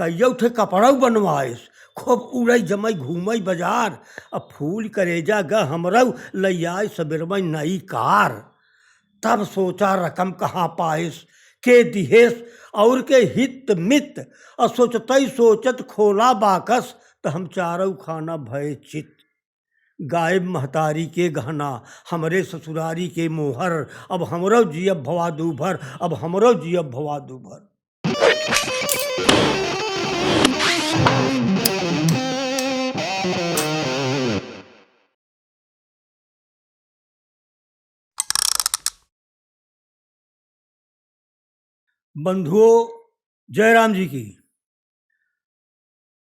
कइयो ठे कपड़ऊ बनवाइस, खूब उड़ई जमई घूमई बाजार। अब फूल करेजा ग हमरऊ लैयाई सबेरमई नई कार। तब सोचा रकम कहाँ पाइस, के दिहेस और के हित मित। और सोचतई सोचत खोला बाकस, त हम चारऊ खाना भय चित। गायब महतारी के गहना, हमरे ससुरारी के मोहर। अब हमरो जियब भवा दूभर, अब हमरो जियब भवा दूभर। बंधुओं, जयराम जी की।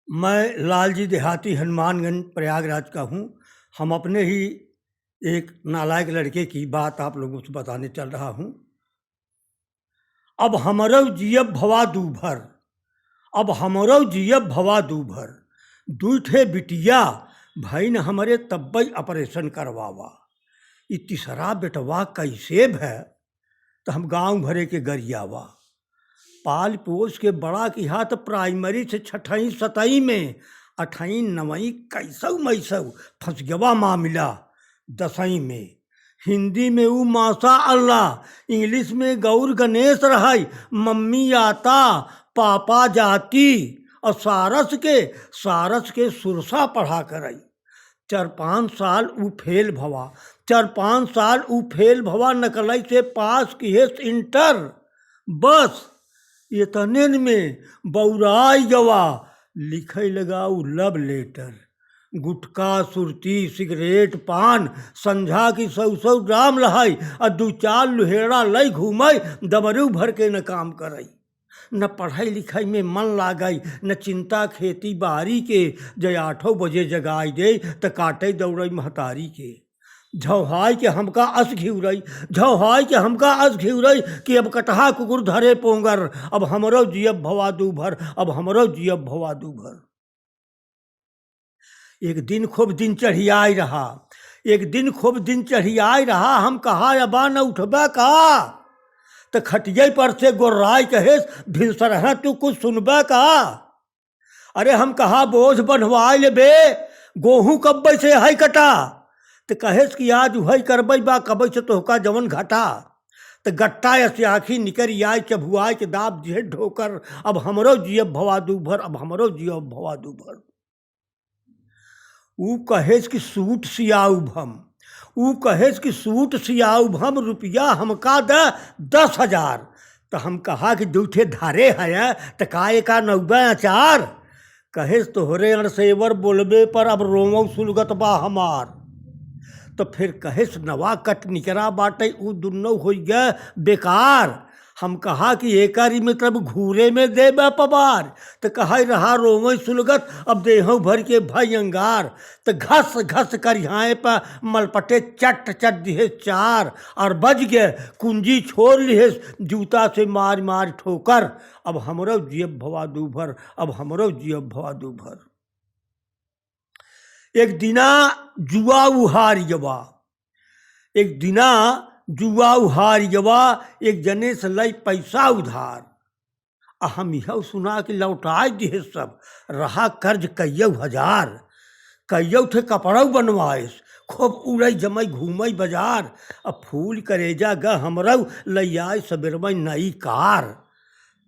मैं लालजी देहाती हनुमानगंज प्रयागराज का हूँ। हम अपने ही एक नालायक लड़के की बात आप लोगों से बताने चल रहा हूँ। अब हमरो जियब भवा दूभर, अब हमरो जियब भवा दूभर। दुई ठे बिटिया भईन हमरे तब्बई ऑपरेशन करवावा। इ तीसरा बेटवा कैसे भै, तो हम गांव भरे के गरियावा। पाल पोस के बड़ा किया तो प्राइमरी से छठई सतई में, अठई नवई कैसऊ मैसऊ फंस गवा मामला दसई में। हिंदी में ऊ मासा अल्लाह, इंग्लिश में गौर गणेश रहाई। मम्मी आता पापा जाती, और सारस के सुरसा पढ़ा करई। 4-5 साल ऊ फेल भवा, 4-5 साल ऊ फेल भवा। नकलई से पास किहेस इंटर। बस इतने में बौराई गवा, लिखे लगा ऊ लव लेटर। गुटखा सुरती सिगरेट पान संझा की 100 ग्राम लहाई। और 2-4 लुहेड़ा लई घूमई, दबरू भर के न काम करई। न पढ़ाई लिखाई में मन लागई, न चिंता खेती बाड़ी के। जय 8 बजे जगाई दे त काटे दौड़ई महतारी के। झौहाई के हमका अस घिउरई, झौहाई के हमका अस घिउरई, कि अब कटहा कुकुर धरे पोंगर। अब हमरो जियब भवा दूभर, अब हमरो जियब भवा दूभर। एक दिन खूब दिन चढ़ियाई रहा, एक दिन खूब दिन चढ़ियाई रहा। हम कहा अबा न उठबा का, तो खटिये पर से गोर्राई कहेस भिनसर है तू कुछ सुनबा का। अरे हम कहा बोझ बनवाई ले बे, गोहूँ कब्बे से है कटा। तो कहेस कि आज वही करबई बा कबई से तोहका जवन घटा। तो गट्टा ऐसे आखी निकरी आई चबुआई के दाब दिए ढोकर। अब हमरो जियब भवा दूभर, अब हमरो जियब भवा दूभर। ऊ कहेस कि सूट सियाऊब हम, ऊ कहेस कि सूट सियाऊब हम, रुपया हमका द 10,000। तो हम कहा कि दूठे धारे है तो काए का 90 अचार। कहेस तोहरे अणसेवर बोलबे पर अब रोमऊ सुलगत बा हमार। तो फिर कहेस नवा कट निकरा बाटे ऊ दुन्नो हो गया बेकार। हम कहा कि एकारी में तब घूरे में दे बा पबार। तो कहा रहा रोमई सुलगत अब देहू भर के भाई अंगार। तो घस घस कर यहाँ पर मलपटे चट चट दिहे 4। और बज गए कुंजी छोड़ लिहे जूता से मार मार ठोकर। अब हमरो जियब भवा दूभर, अब हमरो जियब भवा दूभर। एक दिना जुआ उहार गवा, एक दिना जुआ उहार गवा। एक जने से लई पैसा उधार, हम यह सुना कि लौटाए दिहे सब। रहा कर्ज कइयो 1000, कइयो ठे कपड़ऊ बनवाइस, खूब उड़ई जमई घूमई बाजार। अब फूल करेजा ग हमरऊ लैयाई सबेरमई नई कार।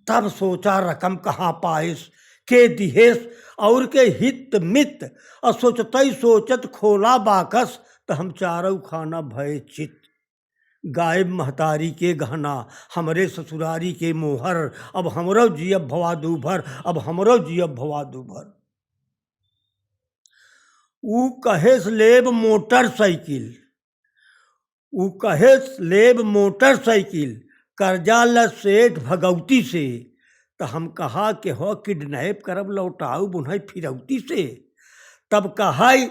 तब सोचा रकम कहाँ पाइस, के दिहेस और के हित मित। और सोचतई सोचत खोला बाकस, तो हम चारऊ खाना भय चित। गायब महतारी के गहना, हमरे ससुरारी के मोहर। अब हमरो जियब भवा दूभर, अब हमरो जियब भवा दूभर। ऊ कहेस लेब मोटरसाइकिल, ऊ कहेस लेब मोटरसाइकिल, कर्जा ल सेठ भगवती से। तो हम कहा कि हो किडनैप करब लौटाऊ बुन्हई फिरौती से। तब कहाई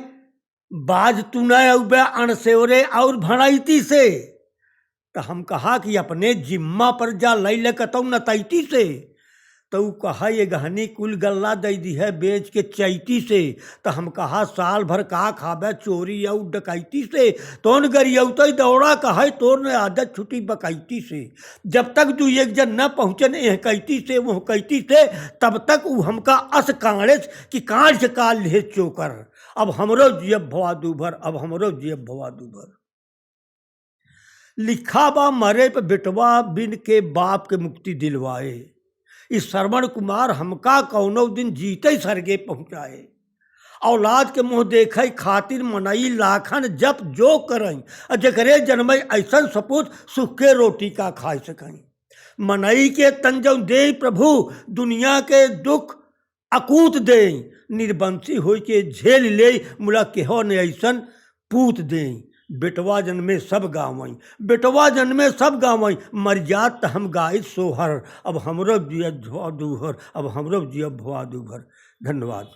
बाज तू न अउबे अणसेवरे और भड़ैती से। तो हम कहा कि अपने जिम्मा पर जा लई ले कतौ नतैती से। तो ऊ कहा ये गहनी कुल गल्ला दे दी है बेच के चैती से। तो हम कहा साल भर का खाबे चोरी और डकैती से। तोन गरियौत दौड़ा कहा तोर ने आदत छुटी बकैती से। जब तक तू एक जन न पहुँचन एह कैती से वह कैती से, तब तक ऊ हमका अस कांड़े कि कांड़ से काल ले चोकर। अब हमरो जियब भवा दूभर, अब हमरो जियब भवा दूभर। लिखा बा मरे पे बेटवा बिन के बाप के मुक्ति दिलवाए। इस श्रवण कुमार हमका कौनो दिन जीते सरगे पहुँचाए। औलाद के मुँह देखे खातिर मनई लाखन जप जो करई, जकरे जन्मई ऐसन सपूत सुख के रोटी का खाए सकई। मनई के तंजौ दे प्रभु दुनिया के दुख अकूत दे, निर्बंसी हो के झेल ले मुला केहो ने ऐसन पूत दे। बेटवा जन्मे सब गावई, बेटवा जन्मे सब गावई, मर जात त हम गाइत सोहर। अब हमरो जियब भवा दूभर, अब हमरो जियब भवा दूभर। धन्यवाद।